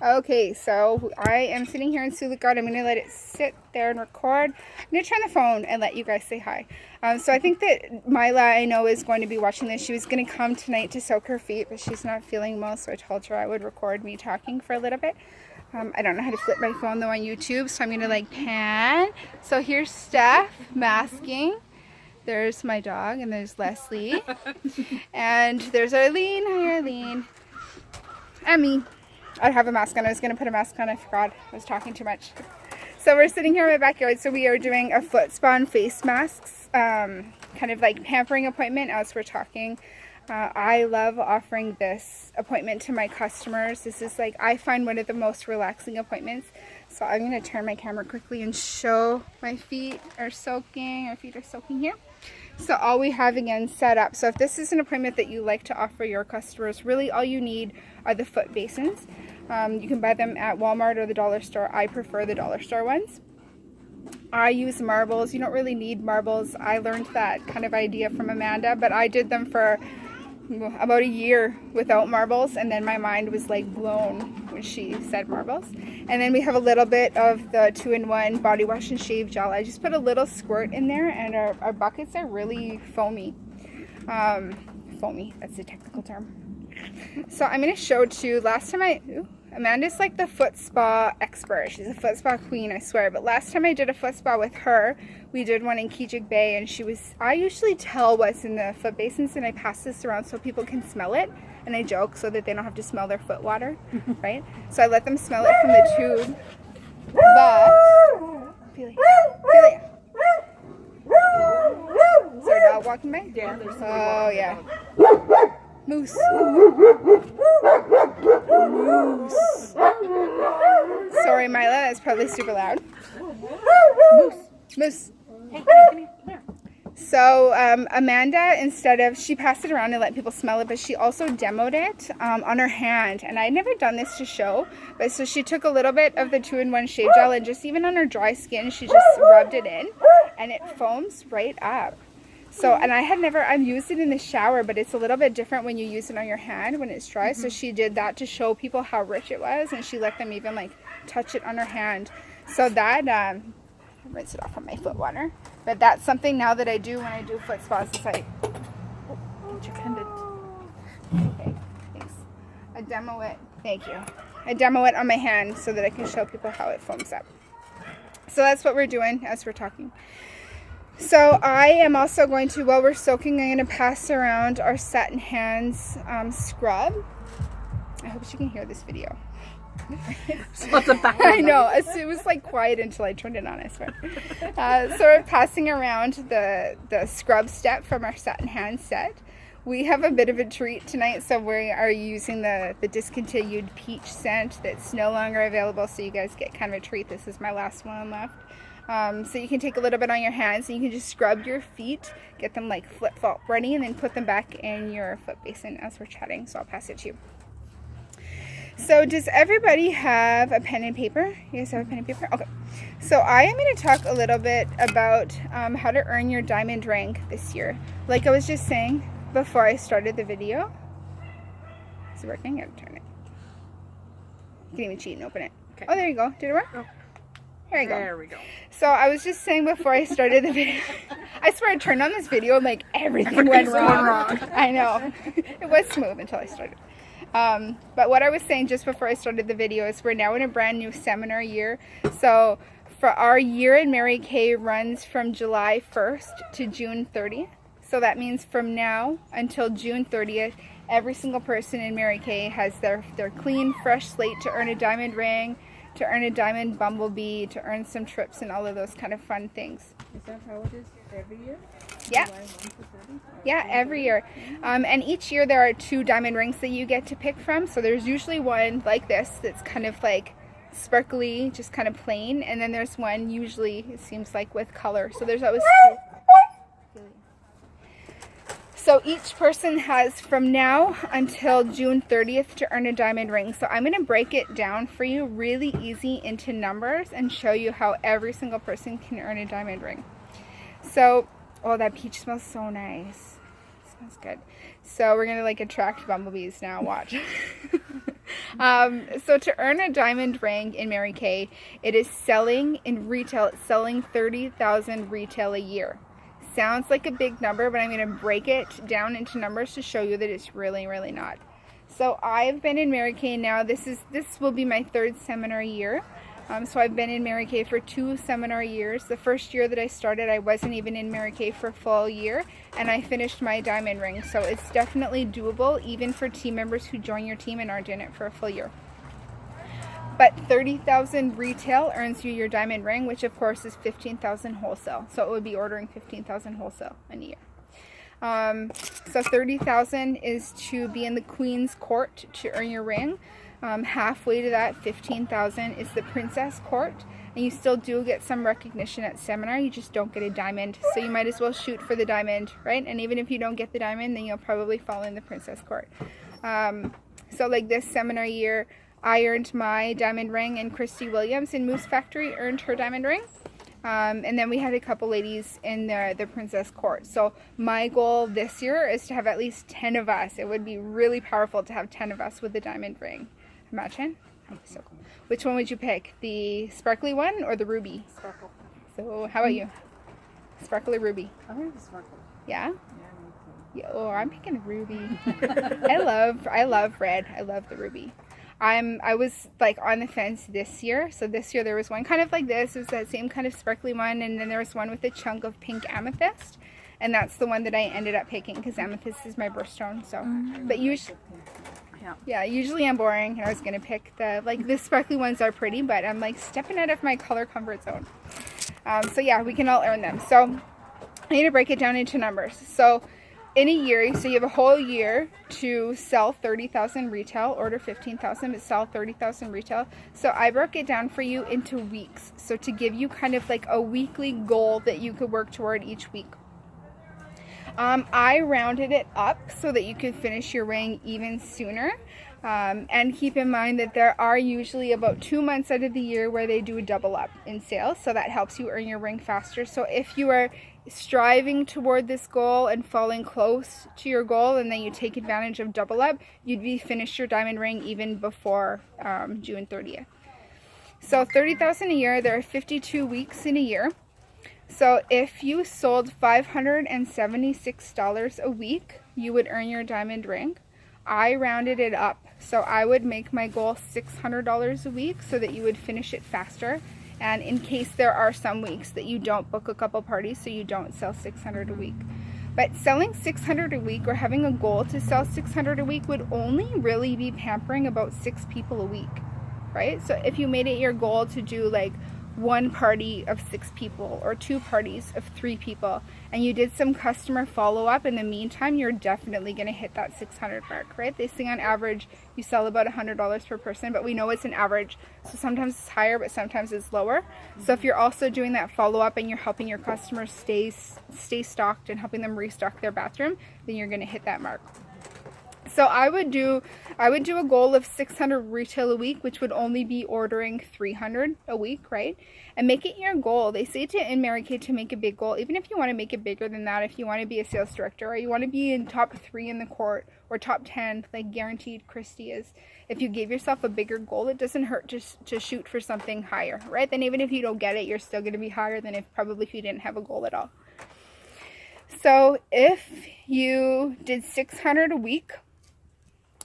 Okay, so I am sitting here in Sulicard. I'm going to let it sit there and record. I'm going to turn the phone and let you guys say hi. So I think that Mila, I know, is going to be watching this. She was going to come tonight to soak her feet, but she's not feeling well, so I told her I would record me talking for a little bit. I don't know how to flip my phone, though, on YouTube, so I'm going to, pan. So here's Steph masking. There's my dog, and there's Leslie. And there's Arlene. Hi, Arlene. And me. I have a mask on. I was going to put a mask on. I forgot. I was talking too much. So we're sitting here in my backyard. So we are doing a foot spa and face masks, kind of like pampering appointment as we're talking. I love offering this appointment to my customers. This is I find one of the most relaxing appointments. So I'm going to turn my camera quickly and show my feet are soaking. Our feet are soaking here. So all we have again set up. So if this is an appointment that you like to offer your customers, really all you need are the foot basins. You can buy them at Walmart or the dollar store. I prefer the dollar store ones. I use marbles. You don't really need marbles. I learned that kind of idea from Amanda, but I did them for about a year without marbles, and then my mind was blown when she said marbles. And then we have a little bit of the 2-in-1 body wash and shave gel. I just put a little squirt in there, and our buckets are really foamy. Foamy, that's the technical term. So I'm going to show too. Last time Amanda's the foot spa expert. She's a foot spa queen, I swear. But last time I did a foot spa with her, we did one in Kijik Bay, and I usually tell what's in the foot basins, and I pass this around so people can smell it. And I joke so that they don't have to smell their foot water, right? So I let them smell it from the tube. But, Ophelia. Is there a dog walking by? Yeah, there's Oh, yeah. Moose. Moose. Sorry, Mila, that's probably super loud. Moose. Hey, come here. So Amanda, she passed it around and let people smell it, but she also demoed it on her hand. And I'd never done this to show, but so she took a little bit of the 2-in-1 shave gel, and just even on her dry skin, she just rubbed it in, and it foams right up. So, and I've used it in the shower, but it's a little bit different when you use it on your hand when it's dry. So she did that to show people how rich it was, and she let them even touch it on her hand. So that, rinse it off on my foot water. But that's something now that I do when I do foot spas. It's get your pendant. Okay, thanks. I demo it. Thank you. I demo it on my hand so that I can show people how it foams up. So that's what we're doing as we're talking. So I am also going to, while we're soaking, I'm going to pass around our Satin Hands scrub. I hope you can hear this video. I know, it was quiet until I turned it on, I swear. So we're passing around the scrub step from our Satin Hands set. We have a bit of a treat tonight, so we are using the discontinued peach scent that's no longer available, so you guys get kind of a treat. This is my last one left. So you can take a little bit on your hands, and you can just scrub your feet, get them flip-flop ready, and then put them back in your foot basin as we're chatting. So I'll pass it to you. So does everybody have a pen and paper? You guys have a pen and paper? Okay. So I am going to talk a little bit about how to earn your diamond rank this year. Like I was just saying before I started the video. Is it working? I have to turn it. You can even cheat and open it. Okay. Oh, there you go. Did it work? Oh. There you go. There we go. So I was just saying before I started the video, I swear I turned on this video and everything went wrong. I know. It was smooth until I started. But what I was saying just before I started the video is we're now in a brand new seminar year. So for our year in Mary Kay runs from July 1st to June 30th. So that means from now until June 30th, every single person in Mary Kay has their clean, fresh slate to earn a diamond ring, to earn a diamond bumblebee, to earn some trips and all of those kind of fun things. Is that how it is every year? Yeah. Yeah, every year. And each year there are 2 diamond rings that you get to pick from. So there's usually one like this that's kind of sparkly, just kind of plain. And then there's one usually, it seems with color. So there's always 2. So each person has from now until June 30th to earn a diamond ring. So I'm going to break it down for you really easy into numbers and show you how every single person can earn a diamond ring. So, oh, that peach smells so nice. It smells good. So we're going to attract bumblebees now, watch. So to earn a diamond ring in Mary Kay, it is selling in retail, it's selling 30,000 retail a year. Sounds like a big number, but I'm going to break it down into numbers to show you that it's really, really not. So I've been in Mary Kay now. This will be my third seminar year. So I've been in Mary Kay for 2 seminar years. The first year that I started, I wasn't even in Mary Kay for a full year, and I finished my diamond ring. So it's definitely doable, even for team members who join your team and aren't in it for a full year. But 30,000 retail earns you your diamond ring, which of course is 15,000 wholesale. So it would be ordering 15,000 wholesale in a year. So 30,000 is to be in the Queen's Court to earn your ring. Halfway to that, 15,000 is the Princess Court, and you still do get some recognition at seminar. You just don't get a diamond, so you might as well shoot for the diamond, right? And even if you don't get the diamond, then you'll probably fall in the Princess Court. So like this seminar year, I earned my diamond ring, and Christy Williams in Moose Factory earned her diamond ring. And then we had a couple ladies in the Princess Court. So my goal this year is to have at least 10 of us. It would be really powerful to have 10 of us with the diamond ring. Imagine. So cool. Which one would you pick? The sparkly one or the ruby? Sparkle. So how about you? Sparkle or ruby? I think it's sparkle. Yeah? Yeah, me Yeah, oh, I'm picking ruby. I love red. I love the ruby. I was like on the fence this year. So this year there was one kind of like this. It was that same kind of sparkly one, and then there was one with a chunk of pink amethyst, and that's the one that I ended up picking because amethyst is my birthstone. So, but usually, usually I'm boring, and I was gonna pick the sparkly ones are pretty, but I'm like stepping out of my color comfort zone. So yeah, we can all earn them. So I need to break it down into numbers. So in a year, so you have a whole year to sell 30,000 retail, order 15,000, but sell 30,000 retail. So I broke it down for you into weeks. So to give you kind of like a weekly goal that you could work toward each week. I rounded it up so that you could finish your ring even sooner. And keep in mind that there are usually about 2 months out of the year where they do a double up in sales. So that helps you earn your ring faster. So if you are striving toward this goal and falling close to your goal, and then you take advantage of double up, you'd be finished your diamond ring even before June 30th. So 30,000 a year, there are 52 weeks in a year. So if you sold $576 a week, you would earn your diamond ring. I rounded it up, so I would make my goal $600 a week so that you would finish it faster. And in case there are some weeks that you don't book a couple parties, so you don't sell 600 a week. But selling 600 a week or having a goal to sell 600 a week would only really be pampering about 6 people a week, right? So if you made it your goal to do like 1 party of 6 people or 2 parties of 3 people, and you did some customer follow-up in the meantime, you're definitely going to hit that 600 mark, right? They say on average you sell about $100 per person, but we know it's an average, so sometimes it's higher, but sometimes it's lower. So if you're also doing that follow-up and you're helping your customers stay stocked and helping them restock their bathroom, then you're going to hit that mark. So I would do a goal of 600 retail a week, which would only be ordering 300 a week, right? And make it your goal. They say in Mary Kay to make a big goal, even if you want to make it bigger than that, if you want to be a sales director or you want to be in top 3 in the court or top 10, like guaranteed Christy is. If you give yourself a bigger goal, it doesn't hurt to shoot for something higher, right? Then even if you don't get it, you're still going to be higher than if you didn't have a goal at all. So if you did 600 a week,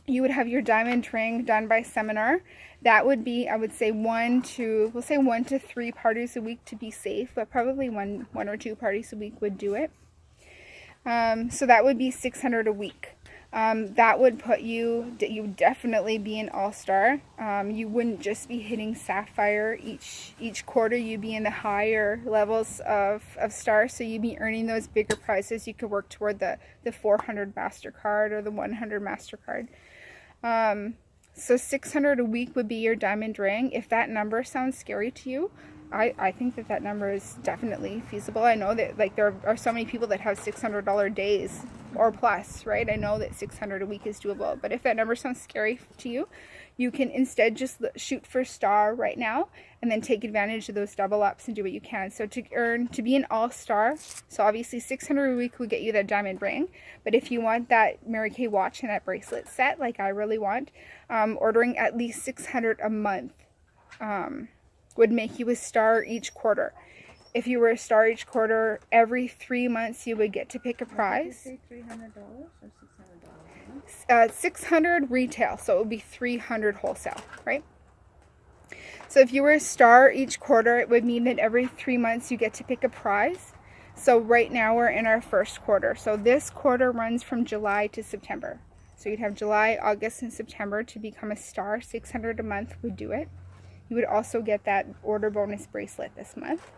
you would have your diamond ring done by seminar. That would be, I would say, 1 to 3 parties a week to be safe, but probably one or 2 parties a week would do it. So that would be 600 a week. That would put you would definitely be an all-star. You wouldn't just be hitting sapphire each quarter. You'd be in the higher levels of stars, so you'd be earning those bigger prizes. You could work toward the 400 MasterCard or the 100 MasterCard. So 600 a week would be your diamond ring. If that number sounds scary to you, I think that number is definitely feasible. I know that like there are so many people that have $600 days or plus, right? I know that 600 a week is doable, but if that number sounds scary to you, you can instead just shoot for star right now and then take advantage of those double ups and do what you can. So to be an all-star, so obviously $600 a week would get you that diamond ring, but if you want that Mary Kay watch and that bracelet set like I really want, ordering at least $600 a month would make you a star each quarter. If you were a star each quarter, every 3 months you would get to pick a prize. Did you say $300 or $600? $600 retail, so it would be $300 wholesale, right? So if you were a star each quarter, it would mean that every 3 months you get to pick a prize. So right now we're in our first quarter. So this quarter runs from July to September. So you'd have July, August, and September to become a star. $600 a month would do it. You would also get that order bonus bracelet this month.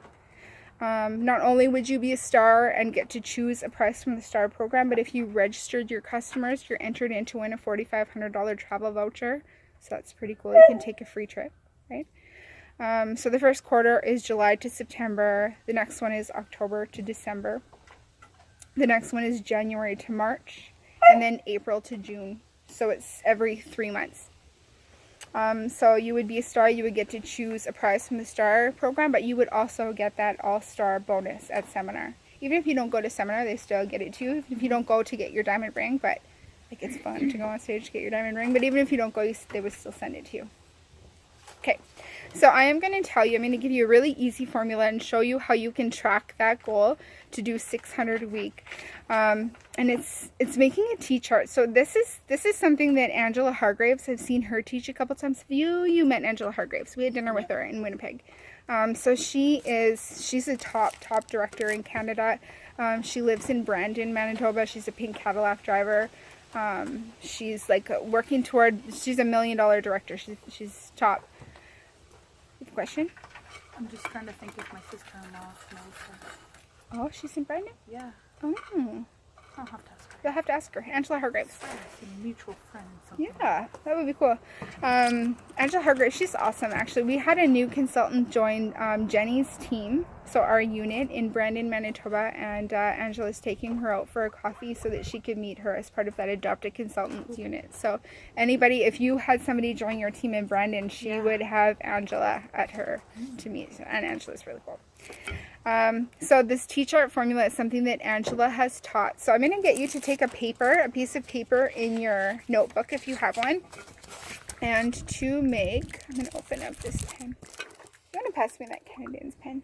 Not only would you be a star and get to choose a prize from the star program, but if you registered your customers, you're entered in to win a $4,500 travel voucher. So that's pretty cool. You can take a free trip, right? So the first quarter is July to September. The next one is October to December. The next one is January to March, and then April to June. So it's every 3 months. So you would be a star, you would get to choose a prize from the star program, but you would also get that all-star bonus at seminar. Even if you don't go to seminar, they still get it too. If you don't go to get your diamond ring, but like it's fun to go on stage to get your diamond ring, but even if you don't go, they would still send it to you. Okay, so I am going to tell you, I'm going to give you a really easy formula and show you how you can track that goal to do 600 a week. And it's making a T-chart. So this is something that Angela Hargraves, I've seen her teach a couple times. You met Angela Hargraves. We had dinner with her in Winnipeg. So she's a top director in Canada. She lives in Brandon, Manitoba. She's a pink Cadillac driver. She's like working toward, she's $1 million director. She's top. Question? I'm just trying to think if my sister-in-law knows her. Oh, she's in Brandon? Yeah. Oh. I'll have to ask her. You'll have to ask her. Angela Hargraves. It's a mutual friend. Something. Yeah, that would be cool. Angela Hargraves, she's awesome actually. We had a new consultant join Jenny's team, so our unit in Brandon, Manitoba, and Angela's taking her out for a coffee so that she could meet her as part of that adopted consultants unit. So anybody, if you had somebody join your team in Brandon, she would have Angela at her to meet, and Angela's really cool. So this T-chart formula is something that Angela has taught. So I'm going to get you to take a piece of paper in your notebook if you have one. And to make, I'm going to open up this pen. You want to pass me that Canadian's pen?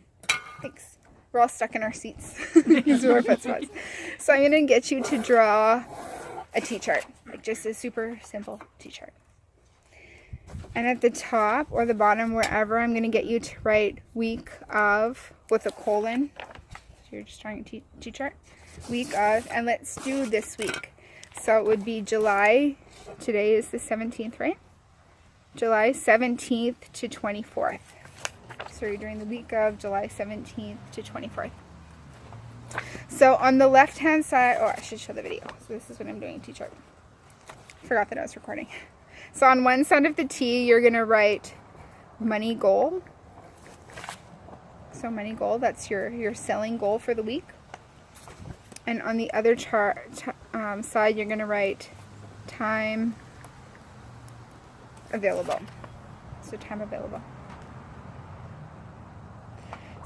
Thanks. We're all stuck in our seats. These are our pet spots. So I'm going to get you to draw a T-chart, like just a super simple T-chart. And at the top or the bottom, wherever, I'm going to get you to write week of with a colon. So you're just drawing a T-chart. Week of, and let's do this week. So it would be July, today is the 17th, right? July 17th to 24th. So you're doing the week of July 17th to 24th. So on the left-hand side, oh, I should show the video. So this is what I'm doing, T-chart. Forgot that I was recording. So on one side of the T, you're going to write money goal. So money goal, that's your selling goal for the week. And on the other side, you're going to write time available. So time available.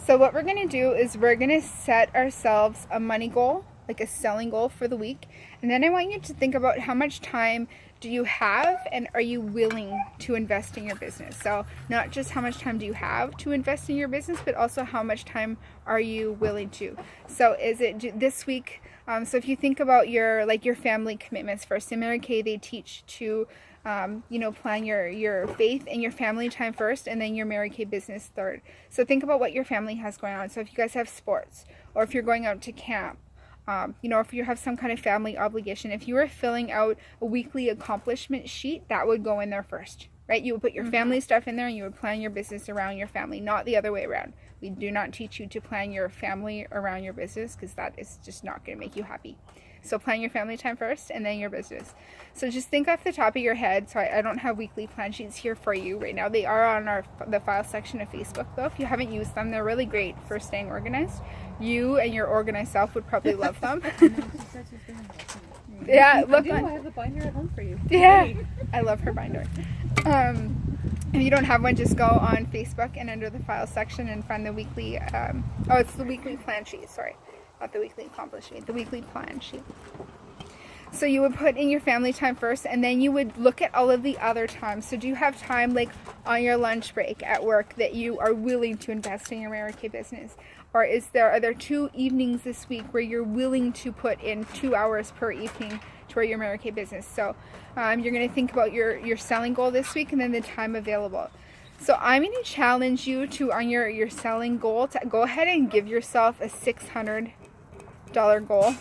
So what we're going to do is we're going to set ourselves a money goal, like a selling goal for the week. And then I want you to think about how much time do you have and are you willing to invest in your business? So not just how much time do you have to invest in your business, but also how much time are you willing to. So is it this week? So if you think about your family commitments, first in Mary Kay, they teach to plan your faith and your family time first, and then your Mary Kay business third. So think about what your family has going on. So if you guys have sports, or if you're going out to camp, if you have some kind of family obligation, if you were filling out a weekly accomplishment sheet, that would go in there first, right? You would put your family stuff in there and you would plan your business around your family, not the other way around. We do not teach you to plan your family around your business because that is just not going to make you happy. So plan your family time first and then your business. So just think off the top of your head. So I don't have weekly plan sheets here for you right now. They are on the file section of Facebook though. If you haven't used them, they're really great for staying organized. You and your organized self would probably love them. Yeah, look. I have the binder at home for you. Yeah, I love her binder. If you don't have one, just go on Facebook and under the file section and find the weekly, it's the weekly plan sheet, sorry. Not the weekly accomplishment, the weekly plan sheet. So you would put in your family time first, and then you would look at all of the other times. So do you have time, like on your lunch break at work, that you are willing to invest in your Mary Kay business? Or are there 2 evenings this week where you're willing to put in 2 hours per evening toward your Mary Kay business? So you're going to think about your selling goal this week and then the time available. So I'm going to challenge you to, on your selling goal, to go ahead and give yourself a $600 goal.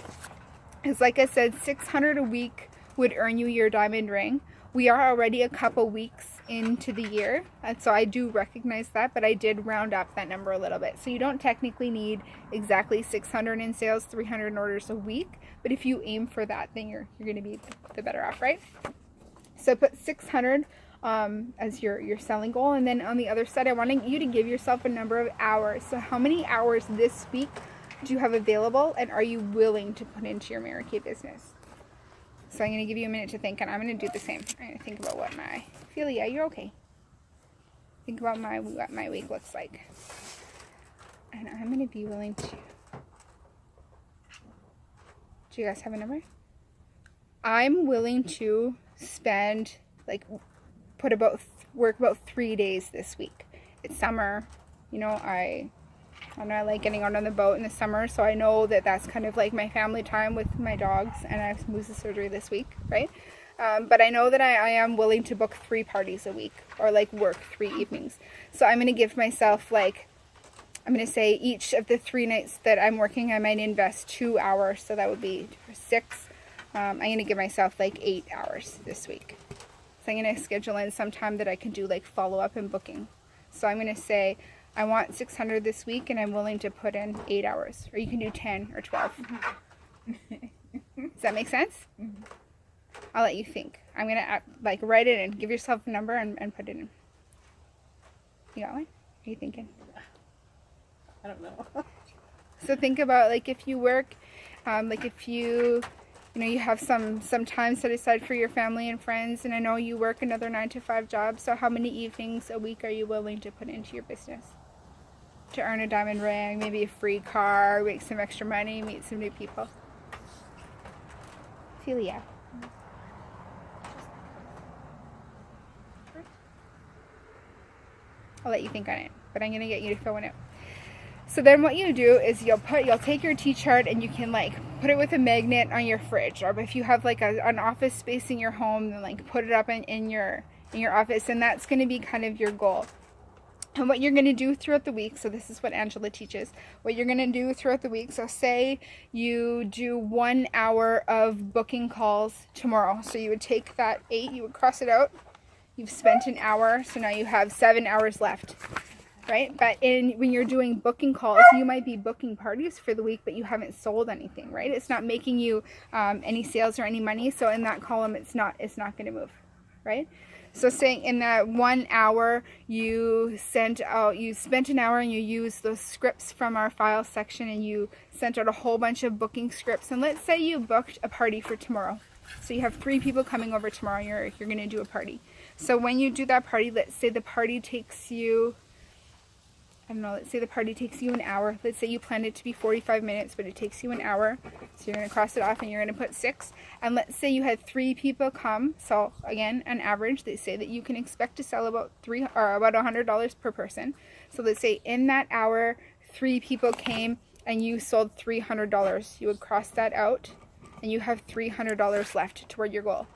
It's like I said, $600 a week would earn you your diamond ring. We are already a couple weeks into the year, and so I do recognize that, but I did round up that number a little bit. So you don't technically need exactly 600 in sales, 300 in orders a week, but if you aim for that, then you're going to be the better off, right? So put 600 as your selling goal, and then on the other side, I want you to give yourself a number of hours. So how many hours this week do you have available, and are you willing to put into your Mary Kay business? So I'm going to give you a minute to think, and I'm going to do the same. I'm going to think about what my... Ophelia, you're okay. Think about what my week looks like. And I'm going to be willing to... Do you guys have a number? I'm willing to spend, work about 3 days this week. It's summer. You know, I like getting out on the boat in the summer, so I know that that's kind of like my family time with my dogs, and I have Moose's surgery this week, right? But I know that I am willing to book 3 parties a week, or like work 3 evenings. So I'm going to give myself I'm going to say each of the 3 nights that I'm working, I might invest 2 hours, so that would be 6. I'm going to give myself 8 hours this week. So I'm going to schedule in some time that I can do follow-up and booking. So I'm going to say, I want 600 this week, and I'm willing to put in 8 hours. Or you can do 10 or 12. Does that make sense? Mm-hmm. I'll let you think. I'm going to write it in. Give yourself a number and put it in. You got one? What are you thinking? I don't know. So think about if you work, if you have some time set aside for your family and friends, and I know you work another 9-to-5 job, so how many evenings a week are you willing to put into your business? To earn a diamond ring, maybe a free car, make some extra money, meet some new people. Ophelia. I'll let you think on it, but I'm going to get you to fill one out. So then what you do is you'll take your T-chart, and you can put it with a magnet on your fridge, or if you have an office space in your home, then put it up in your office, and that's going to be kind of your goal. And what you're going to do throughout the week, so this is what Angela teaches, what you're going to do throughout the week, so say you do 1 hour of booking calls tomorrow, so you would take that 8, you would cross it out, you've spent an hour, so now you have 7 hours left, right? But when you're doing booking calls, you might be booking parties for the week, but you haven't sold anything, right? It's not making you any sales or any money, so in that column, it's not going to move, right? So saying in that 1 hour, you spent an hour and you used those scripts from our file section, and you sent out a whole bunch of booking scripts. And let's say you booked a party for tomorrow. So you have 3 people coming over tomorrow, you're going to do a party. So when you do that party, let's say the party takes you, let's say the party takes you an hour. Let's say you planned it to be 45 minutes, but it takes you an hour. So you're going to cross it off, and you're going to put 6. And let's say you had 3 people come. So again, on average, they say that you can expect to sell about $100 per person. So let's say in that hour, 3 people came and you sold $300. You would cross that out, and you have $300 left toward your goal.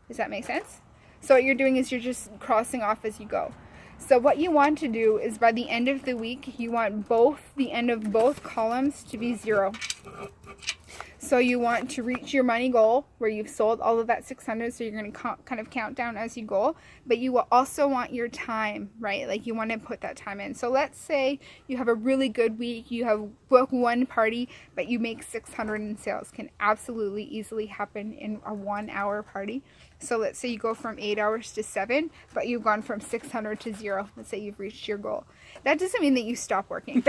Does that make sense? So what you're doing is you're just crossing off as you go. So what you want to do is by the end of the week, you want the end of both columns to be 0. So you want to reach your money goal where you've sold all of that 600. So you're going to kind of count down as you go, but you will also want your time, right? You want to put that time in. So let's say you have a really good week. You have booked 1 party, but you make 600 in sales. Can absolutely easily happen in a 1 hour party. So let's say you go from 8 hours to 7, but you've gone from 600 to 0. Let's say you've reached your goal. That doesn't mean that you stop working.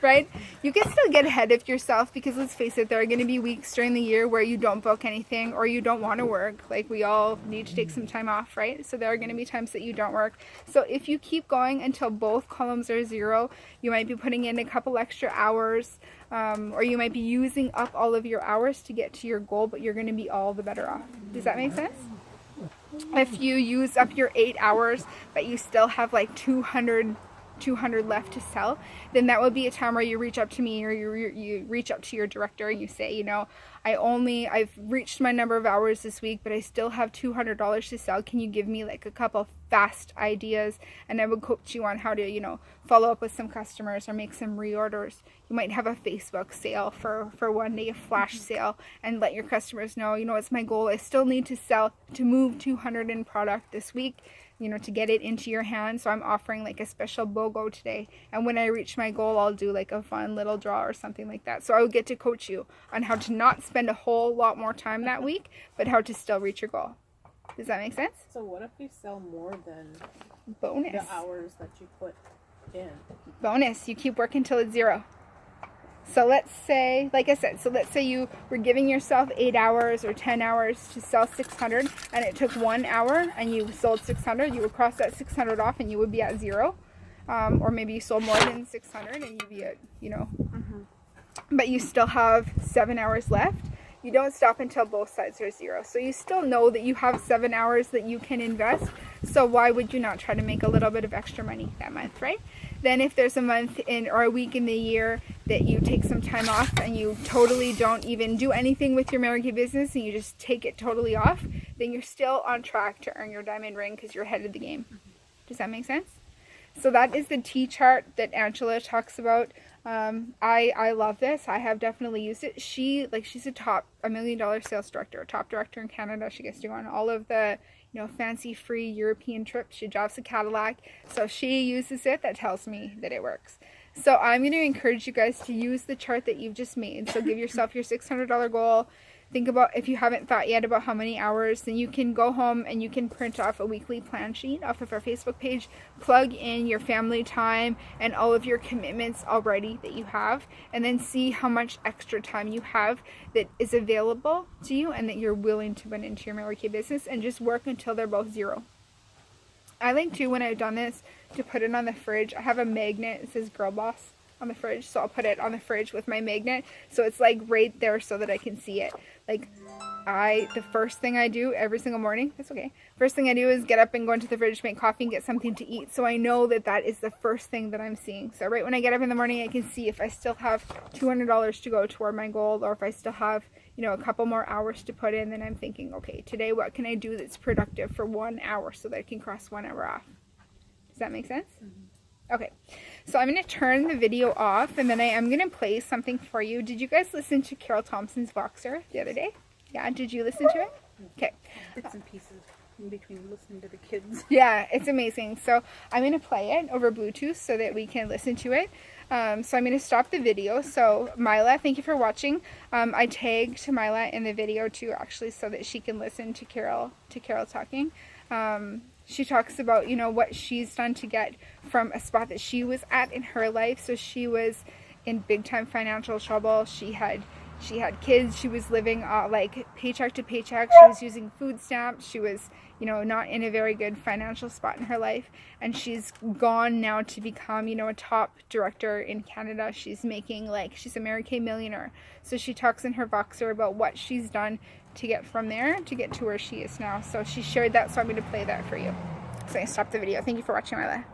Right? You can still get ahead of yourself, because let's face it, there are going to be weeks during the year where you don't book anything or you don't want to work. Like, we all need to take some time off, right? So there are going to be times that you don't work. So if you keep going until both columns are 0, you might be putting in a couple extra hours, or you might be using up all of your hours to get to your goal, but you're going to be all the better off. Does that make sense? If you use up your 8 hours, but you still have like 200 left to sell, then that would be a time where you reach out to me, or you reach out to your director and you say, you know, I've reached my number of hours this week, but I still have $200 to sell. Can you give me like a couple fast ideas? And I would coach you on how to, you know, follow up with some customers or make some reorders. You might have a Facebook sale for one day, a flash sale, and let your customers know, you know, it's my goal. I still need to sell, to move 200 in product this week, you know, to get it into your hands. So I'm offering like a special BOGO today. And when I reach my goal, I'll do like a fun little draw or something like that. So I would get to coach you on how to not spend a whole lot more time that week, but how to still reach your goal. Does that make sense? So what if you sell more than Bonus. the hours that you put in? Bonus. You keep working till it's 0. So let's say, like I said, so let's say you were giving yourself 8 hours or 10 hours to sell 600, and it took 1 hour and you sold 600, you would cross that 600 off and you would be at 0. Or maybe you sold more than 600 and you'd be at, you know, but you still have 7 hours left. You don't stop until both sides are 0. So you still know that you have 7 hours that you can invest. So why would you not try to make a little bit of extra money that month, right? Then if there's a month in or a week in the year that you take some time off and you totally don't even do anything with your Mary Kay business and you just take it totally off, then you're still on track to earn your diamond ring because you're ahead of the game. Does that make sense? So that is the T chart that Angela talks about. I love this. I have definitely used it. She's a $1 million sales director, top director in Canada. She gets to go on all of the, you know, fancy free European trips. She drives a Cadillac. So she uses it. That tells me that it works. So I'm going to encourage you guys to use the chart that you've just made. So give yourself your $600 goal. Think about, if you haven't thought yet about how many hours, then you can go home and you can print off a weekly plan sheet off of our Facebook page, plug in your family time and all of your commitments already that you have, and then see how much extra time you have that is available to you and that you're willing to put into your Mary Kay business, and just work until they're both 0. I like to, when I've done this, to put it on the fridge. I have a magnet that says Girl Boss on the fridge, so I'll put it on the fridge with my magnet, so it's like right there so that I can see it. Like, the first thing I do every single morning, that's okay, first thing I do is get up and go into the fridge, make coffee and get something to eat, so I know that that is the first thing that I'm seeing. So right when I get up in the morning, I can see if I still have $200 to go toward my goal, or if I still have, you know, a couple more hours to put in. Then I'm thinking, okay, today what can I do that's productive for 1 hour so that I can cross 1 hour off? Does that make sense? Okay, so I'm going to turn the video off, and then I am going to play something for you. Did you guys listen to Carol Thompson's Voxer the other day? Yeah, did you listen to it? Okay. Bits and pieces in between listening to the kids. Yeah, it's amazing. So I'm going to play it over Bluetooth so that we can listen to it. So I'm going to stop the video. So Mila, thank you for watching. I tagged Mila in the video too, actually, so that she can listen to Carol talking. She talks about, you know, what she's done to get from a spot that she was at in her life. So she was in big time financial trouble. She had kids. She was living like paycheck to paycheck. She was using food stamps. She was, you know, not in a very good financial spot in her life. And she's gone now to become, you know, a top director in Canada. She's making, like, she's a Mary Kay millionaire. So she talks in her Voxer about what she's done to get from there to get to where she is now. So she shared that, so I'm going to play that for you. So I stop the video. Thank you for watching, Mila.